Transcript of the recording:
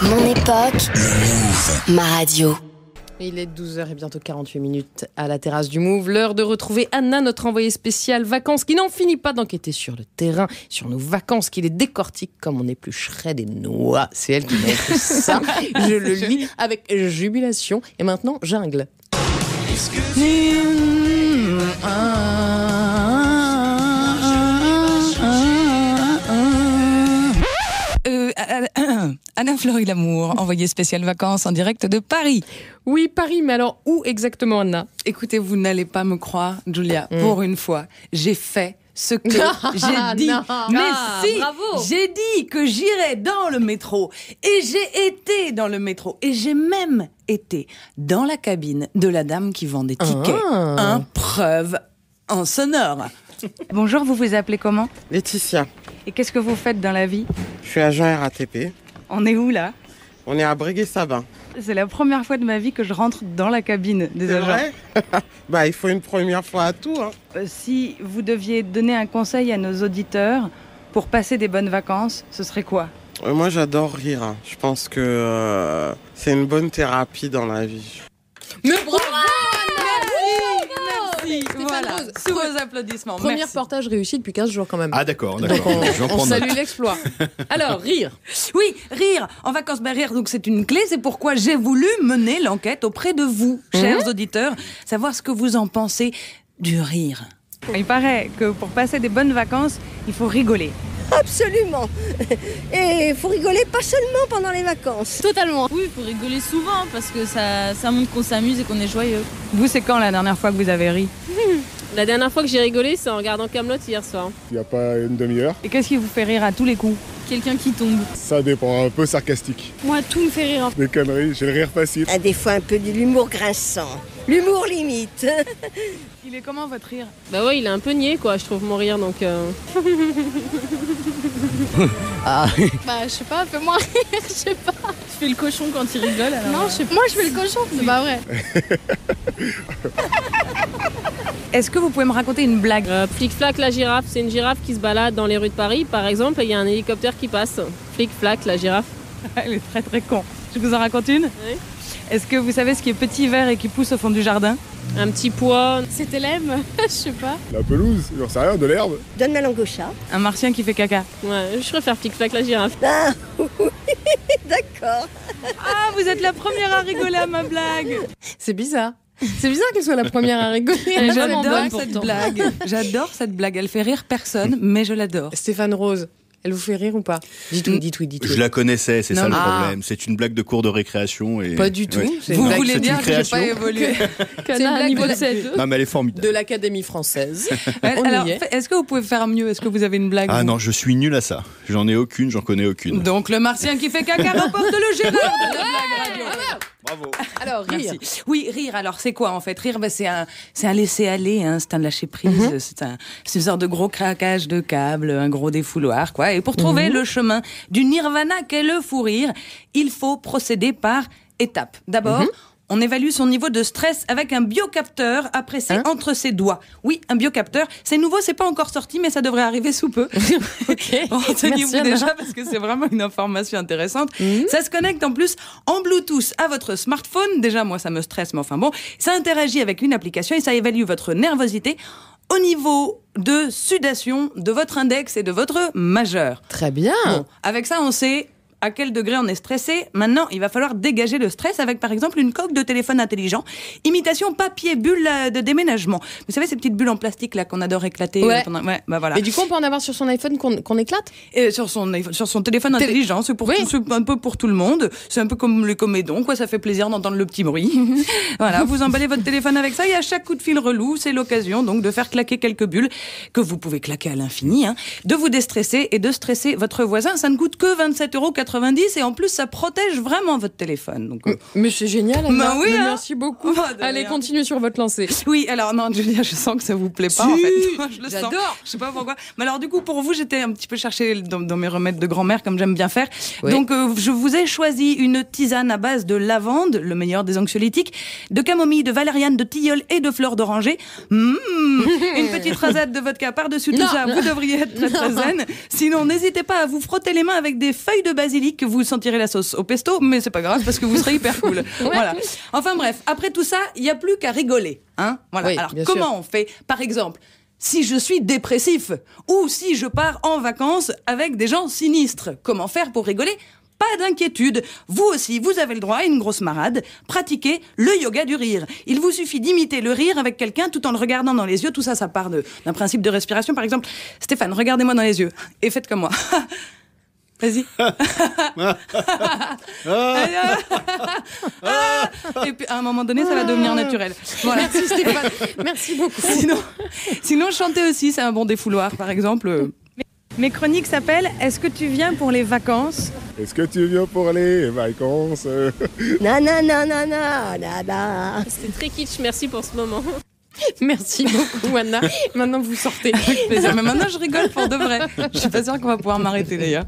Mon époque, ma radio. Il est 12h et bientôt 48 minutes à la terrasse du Move. L'heure de retrouver Anna, notre envoyée spéciale vacances, qui n'en finit pas d'enquêter sur le terrain, sur nos vacances, qui les décortique comme on éplucherait des noix. C'est elle qui m'a écrit ça. Je le lis avec jubilation. Et maintenant, jungle. Anna-Fleur Lamour, envoyée spéciale vacances en direct de Paris. Oui, Paris, mais alors où exactement, Anna ? Écoutez, vous n'allez pas me croire, Julia, pour une fois, j'ai fait ce que j'ai dit. Bravo. J'ai dit que j'irais dans le métro. Et j'ai été dans le métro. Et j'ai même été dans la cabine de la dame qui vend des tickets. Preuve en sonore. Bonjour, vous vous appelez comment ? Laetitia, Et qu'est-ce que vous faites dans la vie ? je suis agent RATP. On est où là ? On est à Breguet-Sabin. C'est la première fois de ma vie que je rentre dans la cabine des C'est agents. vrai ? Bah, il faut une première fois à tout. Hein. Si vous deviez donner un conseil à nos auditeurs pour passer des bonnes vacances, ce serait quoi ? Moi, j'adore rire. Hein. Je pense que c'est une bonne thérapie dans la vie. Mais bravo, Merci. Stéphane Voilà, Rose. sous vos applaudissements. Premier Merci. reportage réussi depuis 15 jours quand même. Ah d'accord. Donc on salue l'exploit. Alors, rire. Oui, rire. En vacances, rire, donc c'est une clé. C'est pourquoi j'ai voulu mener l'enquête auprès de vous, chers auditeurs, savoir ce que vous en pensez du rire. Il paraît que pour passer des bonnes vacances, il faut rigoler. Absolument. Et il faut rigoler pas seulement pendant les vacances. Totalement. Oui, il faut rigoler souvent parce que ça montre qu'on s'amuse et qu'on est joyeux. Vous, c'est quand la dernière fois que vous avez ri ? La dernière fois que j'ai rigolé, c'est en regardant Kaamelott hier soir. Il n'y a pas une demi-heure. Et qu'est-ce qui vous fait rire à tous les coups ? Quelqu'un qui tombe. Ça dépend, un peu sarcastique. Moi, tout me fait rire. Des conneries, j'ai le rire facile. Des fois un peu de l'humour grinçant. L'humour limite. Il est comment votre rire ? Bah ouais, il est un peu niais, quoi, je trouve, mon rire, donc... Bah, je sais pas, fais-moi rire, je sais pas. Tu fais le cochon quand il rigole, alors... Non, moi je fais le cochon, c'est pas vrai. Est-ce que vous pouvez me raconter une blague ? Flic-flac, la girafe, c'est une girafe qui se balade dans les rues de Paris, par exemple, et il y a un hélicoptère qui passe. Flic-flac, la girafe. Elle est très très con. Je vous en raconte une ? Oui. Est-ce que vous savez ce qui est petit, vert et qui pousse au fond du jardin ? Un petit pois. C'était l'aime, je sais pas. La pelouse, j'en sais rien, de l'herbe. Donne ma langue au chat. Un martien qui fait caca. Ouais, je préfère Flic-flac, la girafe. Ah oui, d'accord. Ah, vous êtes la première à rigoler à ma blague. C'est bizarre. C'est bizarre qu'elle soit la première à rigoler. Elle est vraiment J'adore bonne, cette pourtant. blague. J'adore cette blague. Elle fait rire personne, mais je l'adore. Stéphane Rose, elle vous fait rire ou pas ? Dites oui. Je la connaissais, c'est Non, ça le mais- problème. C'est une blague de cours de récréation. Et... Pas du tout. Ouais. C'est une Vous blague voulez c'est dire une que j'ai pas création. évolué C'est une blague niveau de de la- 7. Non mais elle est formidable. de l'Académie française. On Alors, y est. est-ce que vous pouvez faire mieux ? Est-ce que vous avez une blague ? Ah vous non, je suis nul à ça. J'en ai aucune, j'en connais aucune. Donc le martien qui fait caca remporte le Gérard de la blague radio. Bravo. Alors, rire. Merci. Oui, rire. Alors, c'est quoi en fait ? Rire, c'est un laisser-aller, hein, c'est un lâcher-prise, c'est une sorte de gros craquage de câbles, un gros défouloir, quoi. Et pour trouver le chemin du nirvana qu'est le fou rire, il faut procéder par étapes. D'abord, on évalue son niveau de stress avec un biocapteur à presser entre ses doigts. Oui, un biocapteur. C'est nouveau, c'est pas encore sorti, mais ça devrait arriver sous peu. Renseignez-vous Merci, Anna. déjà parce que c'est vraiment une information intéressante. Ça se connecte en plus en Bluetooth à votre smartphone. Déjà, moi, ça me stresse, mais enfin bon. Ça interagit avec une application et ça évalue votre nervosité au niveau de sudation de votre index et de votre majeur. Très bien. Bon, avec ça, on sait à quel degré on est stressé. Maintenant, il va falloir dégager le stress avec, par exemple, une coque de téléphone intelligent. Imitation papier, bulle de déménagement. Vous savez, ces petites bulles en plastique là qu'on adore éclater. Ouais. Ouais, bah voilà. Et du coup, on peut en avoir sur son iPhone qu'on éclate ? Et sur son téléphone intelligent, c'est pour c'est un peu pour tout le monde. C'est un peu comme les comédons, quoi. Ça fait plaisir d'entendre le petit bruit. Voilà, vous emballez votre téléphone avec ça et à chaque coup de fil relou, c'est l'occasion donc de faire claquer quelques bulles que vous pouvez claquer à l'infini, hein, de vous déstresser et de stresser votre voisin. Ça ne coûte que 27,90 € et en plus ça protège vraiment votre téléphone. Donc, Mais c'est génial, Anna. Bah oui, Mais hein. merci beaucoup. Bah, de Allez, rien. continuez sur votre lancée. Oui, alors non, Julia, je sens que ça vous plaît pas Si, en fait. Je le sens. j'adore. Je sais pas pourquoi. Mais alors du coup, pour vous, j'étais un petit peu chercher dans mes remèdes de grand-mère comme j'aime bien faire. Oui. Donc je vous ai choisi une tisane à base de lavande, le meilleur des anxiolytiques, de camomille, de valériane, de tilleul et de fleurs d'oranger. Une petite rasade de vodka par-dessus tout Non. ça, vous devriez être très très zen. Sinon, n'hésitez pas à vous frotter les mains avec des feuilles de basilic basilic, vous sentirez la sauce au pesto, mais c'est pas grave parce que vous serez hyper cool. Voilà. Enfin bref, après tout ça, il n'y a plus qu'à rigoler. Hein, voilà. Oui, alors bien comment sûr. on fait? Par exemple, si je suis dépressif ou si je pars en vacances avec des gens sinistres, comment faire pour rigoler? Pas d'inquiétude, vous aussi, vous avez le droit à une grosse marade. Pratiquez le yoga du rire. Il vous suffit d'imiter le rire avec quelqu'un tout en le regardant dans les yeux. Tout ça, ça part d'un principe de respiration. Par exemple, Stéphane, regardez-moi dans les yeux et faites comme moi. Vas-y. Et puis, à un moment donné, ça va devenir naturel. Voilà. Merci Stéphane, merci beaucoup. Sinon, chanter aussi, c'est un bon défouloir, par exemple. Mes chroniques s'appellent « Est-ce que tu viens pour les vacances ?» Est-ce que tu viens pour les vacances? Nanana. C'était très kitsch, merci pour ce moment. Merci beaucoup Anna. Maintenant vous sortez. Avec plaisir. Mais maintenant, je rigole pour de vrai. Je suis pas sûre qu'on va pouvoir m'arrêter d'ailleurs.